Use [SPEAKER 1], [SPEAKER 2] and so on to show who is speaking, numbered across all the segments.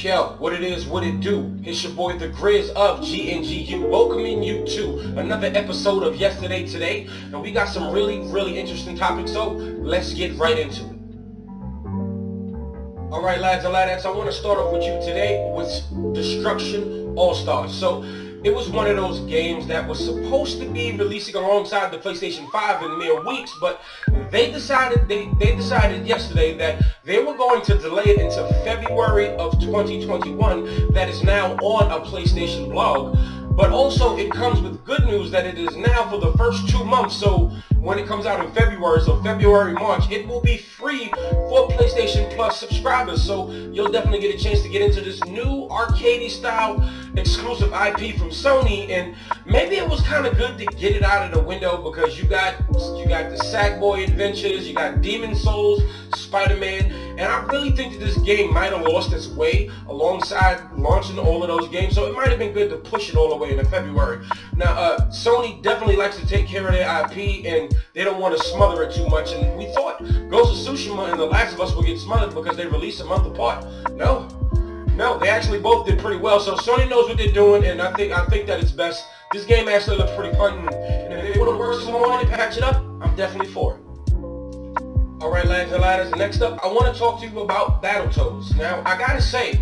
[SPEAKER 1] Yo, what it is, what it do? It's your boy the Grizz of GNGU, welcoming you to another episode of Yesterday Today, and we got some really interesting topics, so let's get right into it. Alright lads and ladettes, I want to start off with you today with Destruction All-Stars. So it was one of those games that was supposed to be releasing alongside the PlayStation 5 in mere weeks, but they decided yesterday that they were going to delay it into February of 2021. That is now on a PlayStation blog. But also it comes with good news that it is now for the first 2 months. So when it comes out in February, so February, March, it will be free for PlayStation Plus subscribers. So you'll definitely get a chance to get into this new arcadey style exclusive IP from Sony. And maybe it was kind of good to get it out of the window because you got the Sackboy Adventures, you got Demon Souls, Spider-Man, and I really think that this game might have lost its way alongside launching all of those games. So it might have been good to push it all the way into February. Now, Sony definitely likes to take care of their IP, and they don't want to smother it too much. And we thought Ghost of Tsushima and The Last of Us would get smothered because they released a month apart. No, they actually both did pretty well. So Sony knows what they're doing, and I think that it's best. This game actually looks pretty fun, and if they want to work some more and patch it up, I'm definitely for it. Alright lads and ladders, next up I want to talk to you about Battletoads. Now I gotta say,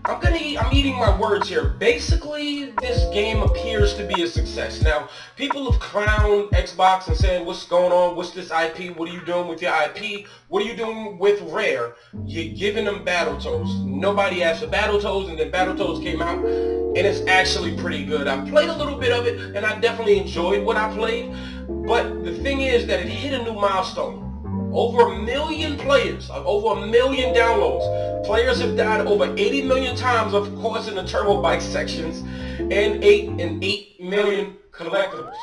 [SPEAKER 1] I'm eating my words here. Basically, this game appears to be a success. Now, people have clowned Xbox and saying, what's going on? What's this IP? What are you doing with your IP? What are you doing with Rare? You're giving them Battletoads. Nobody asked for Battletoads, and then Battletoads came out, and it's actually pretty good. I played a little bit of it, and I definitely enjoyed what I played. But the thing is that it hit a new milestone. Over 1 million players, over 1 million downloads. Players have died over 80 million times, of course, in the turbo bike sections, and 8 million collectibles.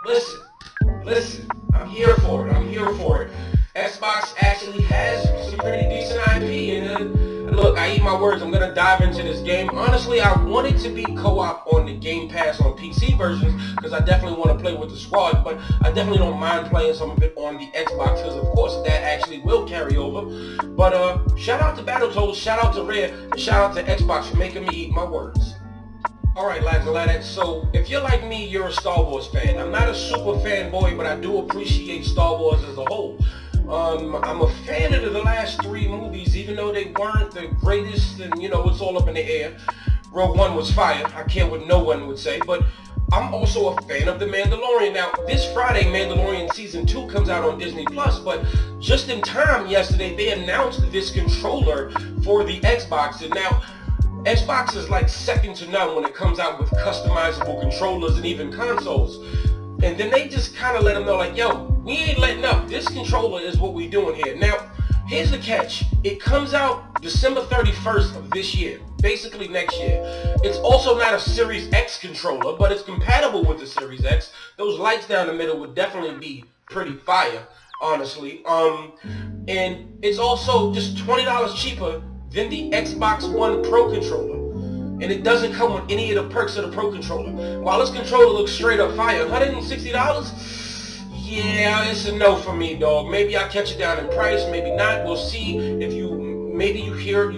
[SPEAKER 1] Listen, I'm here for it. Xbox actually has some pretty decent IP, and look, I eat my words. I'm gonna dive into this game. Honestly, I want it to be co-op on the Game Pass on PC versions because I definitely want to play with the squad, but I definitely don't mind playing some of it on the Xbox because, of course, that actually will carry over. But shout out to Battletoads, shout out to Rare, and shout out to Xbox for making me eat my words. Alright lads and ladettes, so if you're like me, you're a Star Wars fan. I'm not a super fanboy, but I do appreciate Star Wars as a whole. I'm a fan of the last 3 movies, even though they weren't the greatest, and it's all up in the air. Rogue One was fire, I care what no one would say, but I'm also a fan of The Mandalorian. Now, this Friday, Mandalorian Season 2 comes out on Disney+, but just in time yesterday, they announced this controller for the Xbox, and now, Xbox is like second to none when it comes out with customizable controllers and even consoles. And then they just kind of let them know, like, yo, we ain't letting up. This controller is what we doing here. Now, here's the catch. It comes out December 31st of this year, basically next year. It's also not a Series X controller, but it's compatible with the Series X. Those lights down the middle would definitely be pretty fire, honestly. And it's also just $20 cheaper than the Xbox One Pro controller. And it doesn't come with any of the perks of the Pro controller. While this controller looks straight up fire, $160? Yeah, it's a no for me, dog. Maybe I'll catch it down in price, maybe not. We'll see if you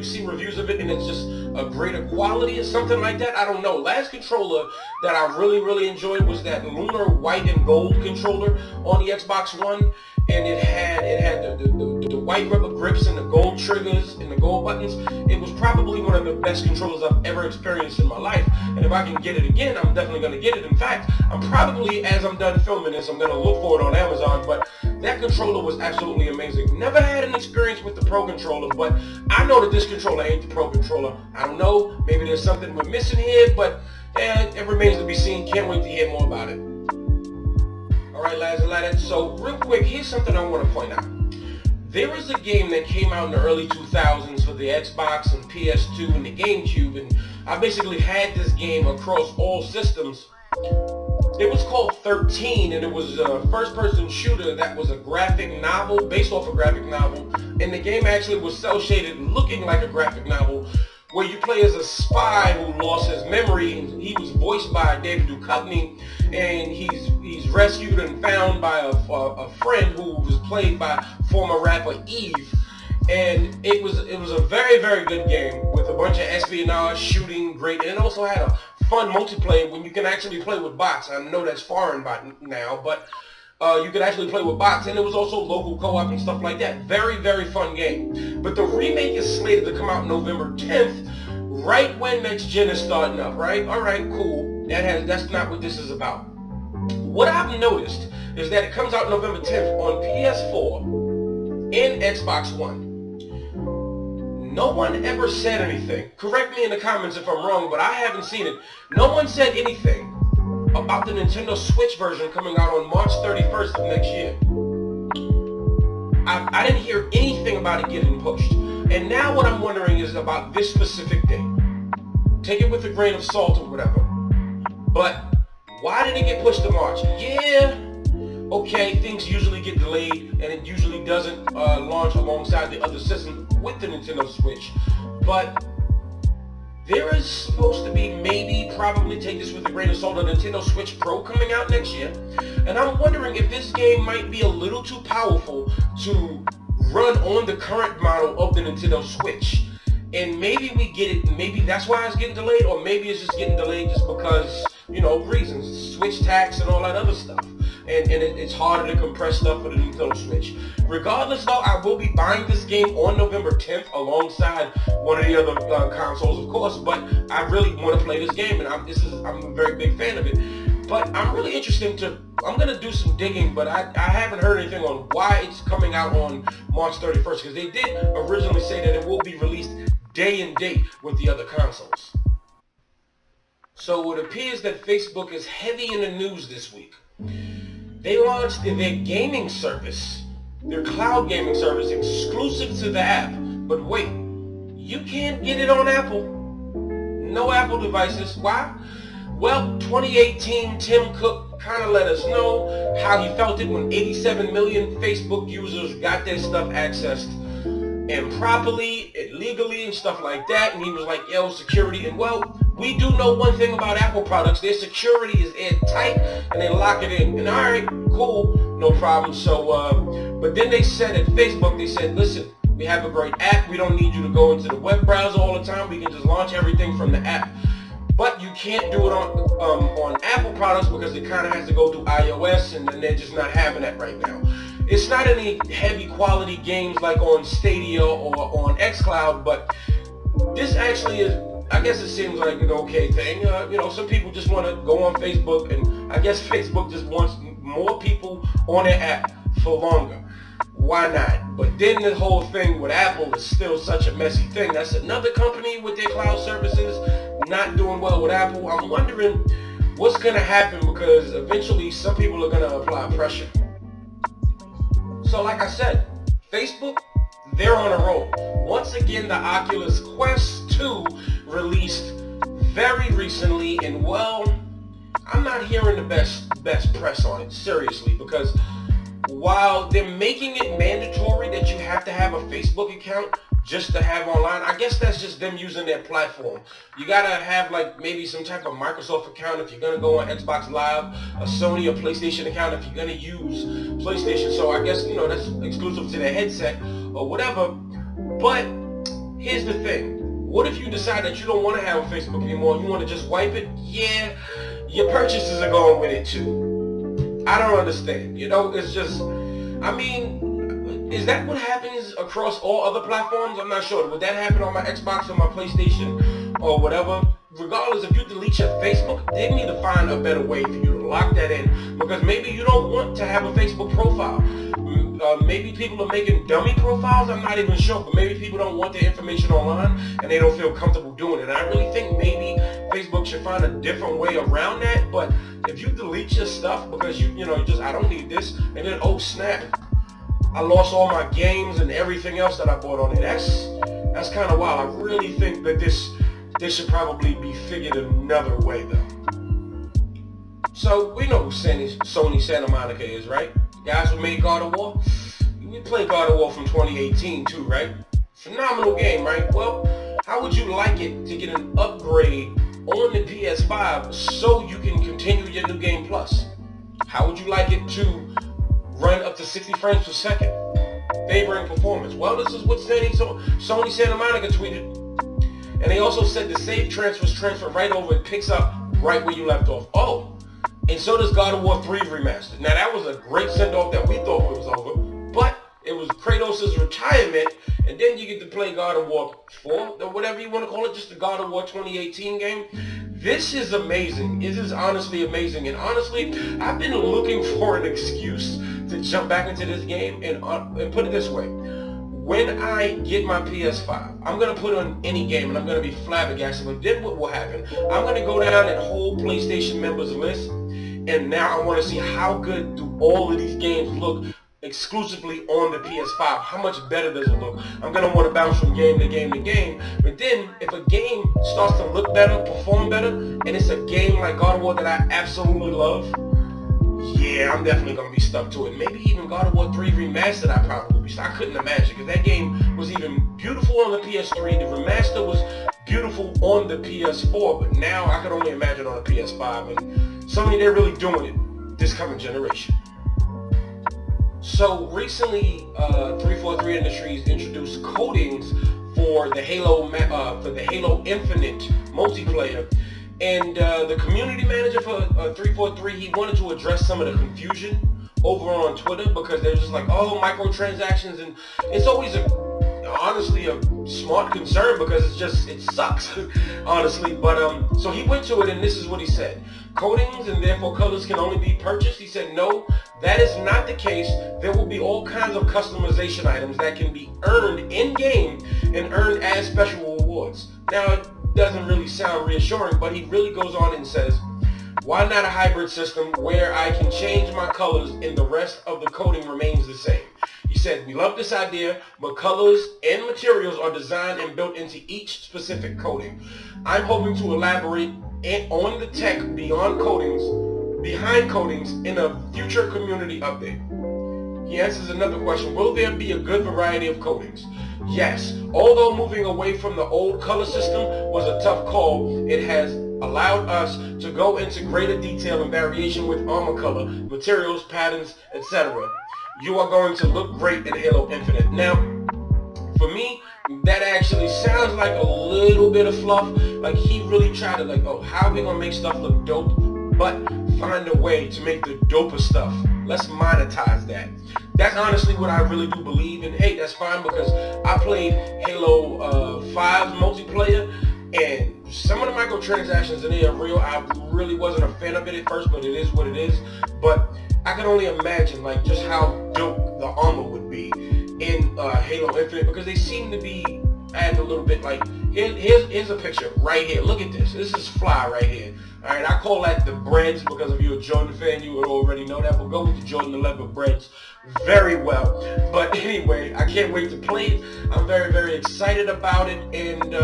[SPEAKER 1] see reviews of it and it's just a greater quality or something like that. I don't know. Last controller that I really enjoyed was that Lunar white and gold controller on the Xbox One. And it had the white rubber grips and the gold triggers and the gold buttons. It was probably one of the best controllers I've ever experienced in my life. And if I can get it again, I'm definitely going to get it. In fact, I'm probably, as I'm done filming this, I'm going to look for it on Amazon. But that controller was absolutely amazing. Never had an experience with the Pro controller, but I know that this controller ain't the Pro controller. I don't know. Maybe there's something we're missing here, but it remains to be seen. Can't wait to hear more about it. Alright lads and ladettes, so real quick, here's something I want to point out. There is a game that came out in the early 2000s for the Xbox and PS2 and the GameCube, and I basically had this game across all systems. It was called 13, and it was a first-person shooter that was a graphic novel, based off a graphic novel, and the game actually was cel-shaded looking like a graphic novel, where you play as a spy who lost his memory, and he was voiced by David Duchovny, and he's rescued and found by a friend who was played by former rapper Eve. And it was a very good game with a bunch of espionage, shooting, great, and it also had a fun multiplayer when you can actually play with bots. I know that's foreign by now, but you could actually play with bots, and it was also local co-op and stuff like that. Very, very fun game. But the remake is slated to come out November 10th, right when next gen is starting up, right? All right, cool. That's not what this is about. What I've noticed is that it comes out November 10th on PS4 and Xbox One. No one ever said anything. Correct me in the comments if I'm wrong, but I haven't seen it. No one said anything about the Nintendo Switch version coming out on March 31st of next year. I didn't hear anything about it getting pushed. And now what I'm wondering is about this specific date. Take it with a grain of salt or whatever. But why did it get pushed to March? Yeah, okay, things usually get delayed, and it usually doesn't launch alongside the other system with the Nintendo Switch. But there is supposed to be, maybe, probably, take this with a grain of salt, a Nintendo Switch Pro coming out next year. And I'm wondering if this game might be a little too powerful to run on the current model of the Nintendo Switch. And maybe we get it, maybe that's why it's getting delayed, or maybe it's just getting delayed just because, you know, reasons, Switch tax and all that other stuff. And it's harder to compress stuff for the Nintendo Switch. Regardless though, I will be buying this game on November 10th alongside one of the other consoles, of course, but I really want to play this game, and I'm a very big fan of it. But I'm really interested I'm going to do some digging, but I haven't heard anything on why it's coming out on March 31st, because they did originally say that it will be released day and date with the other consoles. So it appears that Facebook is heavy in the news this week. They launched their gaming service, their cloud gaming service, exclusive to the app. But wait, you can't get it on Apple. No Apple devices. Why? Well, 2018, Tim Cook kind of let us know how he felt it when 87 million Facebook users got their stuff accessed improperly, illegally, and stuff like that. And he was like, yo, security. And well, we do know one thing about Apple products. Their security is airtight, and they lock it in. And all right, cool, no problem. So, but then they said at Facebook, they said, listen, we have a great app. We don't need you to go into the web browser all the time. We can just launch everything from the app. But you can't do it on Apple products because it kind of has to go through iOS, and they're just not having that right now. It's not any heavy quality games like on Stadia or on xCloud, but this actually is, I guess it seems like an okay thing. You know, some people just want to go on Facebook, and I guess Facebook just wants more people on their app for longer. Why not? But then the whole thing with Apple is still such a messy thing. That's another company with their cloud services not doing well with Apple. I'm wondering what's going to happen, because eventually some people are going to apply pressure. So like I said, Facebook, they're on a roll. Once again, the Oculus Quest 2 released very recently, and well, I'm not hearing the best press on it, seriously, because while they're making it mandatory that you have to have a Facebook account just to have online, I guess that's just them using their platform. You gotta have like maybe some type of Microsoft account if you're gonna go on Xbox Live, a Sony or PlayStation account if you're gonna use PlayStation. So I guess, you know, that's exclusive to their headset or whatever. But here's the thing. What if you decide that you don't want to have a Facebook anymore and you want to just wipe it? Yeah, your purchases are going with it too. I don't understand. You know, it's just, I mean, is that what happens across all other platforms? I'm not sure. Would that happen on my Xbox or my PlayStation or whatever? Regardless, if you delete your Facebook, they need to find a better way for you to lock that in, because maybe you don't want to have a Facebook profile. Maybe people are making dummy profiles, I'm not even sure, but maybe people don't want their information online and they don't feel comfortable doing it. And I really think maybe Facebook should find a different way around that. But if you delete your stuff because you just, I don't need this, and then, oh snap, I lost all my games and everything else that I bought on it. That's kind of wild. I really think that this should probably be figured another way though. So we know who Sony Santa Monica is, right? Guys who made God of War? We played God of War from 2018 too, right? Phenomenal game, right? Well, how would you like it to get an upgrade on the PS5 so you can continue your New Game Plus? How would you like it to run up to 60 frames per second, favoring performance? Well, this is what Sony Santa Monica tweeted. And they also said the save transfers transfer right over. It picks up right where you left off. Oh, and so does God of War 3 Remastered. Now that was a great send-off that we thought was over, but it was Kratos' retirement, and then you get to play God of War 4, or whatever you want to call it, just the God of War 2018 game. This is amazing. It is honestly amazing, and honestly, I've been looking for an excuse to jump back into this game, and put it this way. When I get my PS5, I'm going to put on any game, and I'm going to be flabbergasted, but then what will happen? I'm going to go down that whole PlayStation members list, and now I want to see how good do all of these games look exclusively on the PS5. How much better does it look? I'm going to want to bounce from game to game to game. But then if a game starts to look better, perform better, and it's a game like God of War that I absolutely love, yeah, I'm definitely going to be stuck to it. Maybe even God of War 3 Remastered I probably be stuck. I couldn't imagine, because that game was even beautiful on the PS3. The remaster was beautiful on the PS4, but now I could only imagine on the PS5. And Sony, they're really doing it this coming generation. So recently, 343 Industries introduced coatings for the Halo Infinite multiplayer, and the community manager for 343, he wanted to address some of the confusion over on Twitter, because they're just like, oh, microtransactions, and it's always honestly a smart concern, because it sucks honestly. But so he went to it, and this is what he said: coatings and therefore colors can only be purchased. He said, no, that is not the case. There will be all kinds of customization items that can be earned in-game and earned as special rewards. Now, it doesn't really sound reassuring, but he really goes on and says, why not a hybrid system where I can change my colors and the rest of the coating remains the same? He said, we love this idea, but colors and materials are designed and built into each specific coating. I'm hoping to elaborate on the tech behind coatings in a future community update. He answers another question: will there be a good variety of coatings? Yes, although moving away from the old color system was a tough call, it has allowed us to go into greater detail and variation with armor color, materials, patterns, etc. You are going to look great in Halo Infinite. Now, for me, that actually sounds like a little bit of fluff. Like, he really tried to, like, oh, how are we gonna make stuff look dope, but find a way to make the doper stuff. Let's monetize that. That's honestly what I really do believe, and hey, that's fine, because I played Halo 5 multiplayer, and some of the microtransactions in there are real. I really wasn't a fan of it at first, but it is what it is. But I can only imagine, like, just how dope the armor would be in Halo Infinite, because they seem to be adding a little bit. Like, here's a picture right here. Look at this. This is fly right here. All right, I call that the breads, because if you're a Jordan fan, you would already know that. We'll go with the Jordan 11 breads very well. But anyway, I can't wait to play it. I'm very, very excited about it, and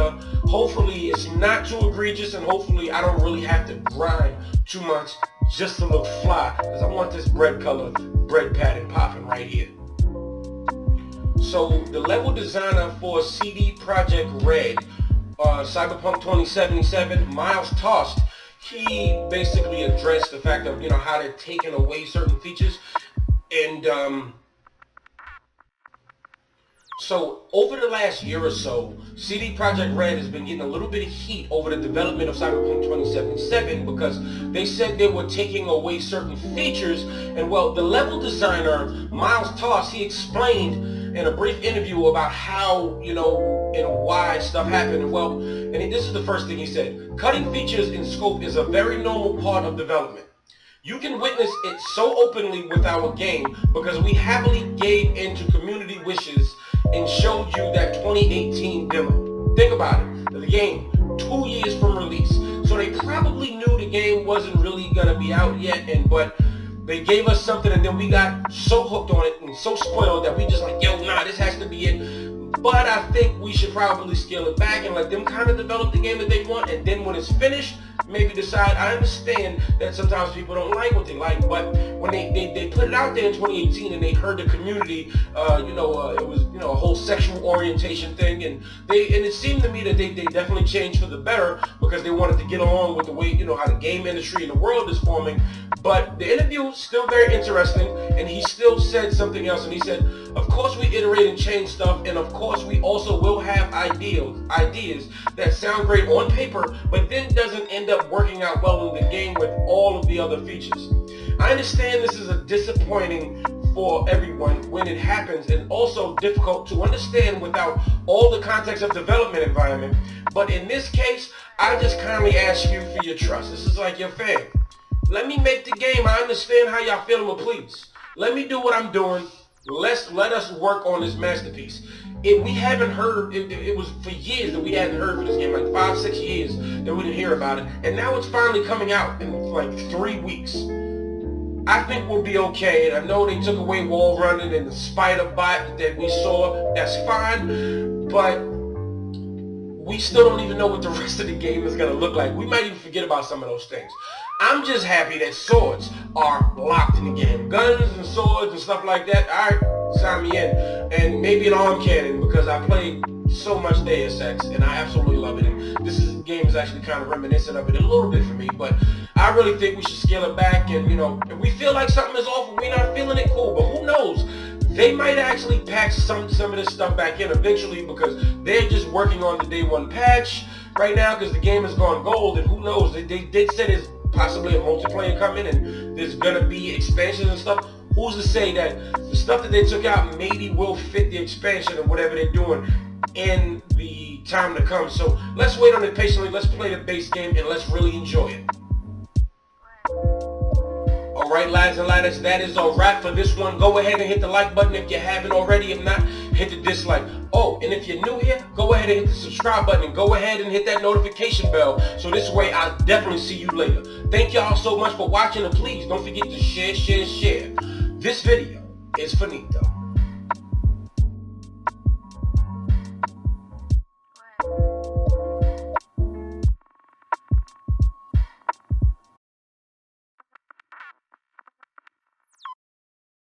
[SPEAKER 1] hopefully it's not too egregious, and hopefully I don't really have to grind too much just to look fly, because I want this bread color, bread pattern popping right here. So the level designer for CD Projekt Red, Cyberpunk 2077, Miles Tost, he basically addressed the fact of, how they're taking away certain features. And so over the last year or so, CD Projekt Red has been getting a little bit of heat over the development of Cyberpunk 2077, because they said they were taking away certain features. And well, the level designer, Miles Tost, he explained in a brief interview about how, and why stuff happened. And well, and this is the first thing he said: cutting features in scope is a very normal part of development. You can witness it so openly with our game because we happily gave into community wishes and showed you that 2018 demo. Think about it. The game, 2 years from release. So they probably knew the game wasn't really going to be out yet, but they gave us something, and then we got so hooked on it and so spoiled that we just like, yo, nah, this has to be it. But I think we should probably scale it back and let them kind of develop the game that they want, and then when it's finished, maybe decide. I understand that sometimes people don't like what they like, but when they put it out there in 2018 and they heard the community, it was a whole sexual orientation thing, and it seemed to me that they definitely changed for the better because they wanted to get along with the way how the game industry in the world is forming. But the interview was still very interesting, and he still said something else, and he said, of course we iterate and change stuff, and of course we also will have ideas that sound great on paper, but then doesn't end up working out well in the game with all of the other features. I understand this is a disappointing for everyone when it happens, and also difficult to understand without all the context of development environment, but in this case, I just kindly ask you for your trust. This is like your fam. Let me make the game. I understand how y'all feeling, but please, let me do what I'm doing. Let us work on this masterpiece. If we haven't heard, it was for years that we hadn't heard for this game, like 5-6 years that we didn't hear about it, and now it's finally coming out in like 3 weeks. I think we'll be okay, and I know they took away wall running and the spider bot that we saw. That's fine, but we still don't even know what the rest of the game is going to look like. We might even forget about some of those things. I'm just happy that swords are locked in the game. Guns and swords and stuff like that, alright, sign me in. And maybe an arm cannon, because I played so much Deus Ex, and I absolutely love it. And this game is actually kind of reminiscent of it a little bit for me, but I really think we should scale it back. And, if we feel like something is off and we're not feeling it, cool, but who knows? They might actually patch some of this stuff back in eventually, because they're just working on the day one patch right now because the game has gone gold, and who knows? They did say there's possibly a multiplayer coming and there's gonna be expansions and stuff. Who's to say that the stuff that they took out maybe will fit the expansion or whatever they're doing in the time to come? So let's wait on it patiently. Let's play the base game and let's really enjoy it. Alright, lads and ladders, that is a wrap for this one. Go ahead and hit the like button if you haven't already. If not, hit the dislike. Oh, and if you're new here, go ahead and hit the subscribe button and go ahead and hit that notification bell, so this way I'll definitely see you later. Thank y'all so much for watching, and please don't forget to share. This video is finito.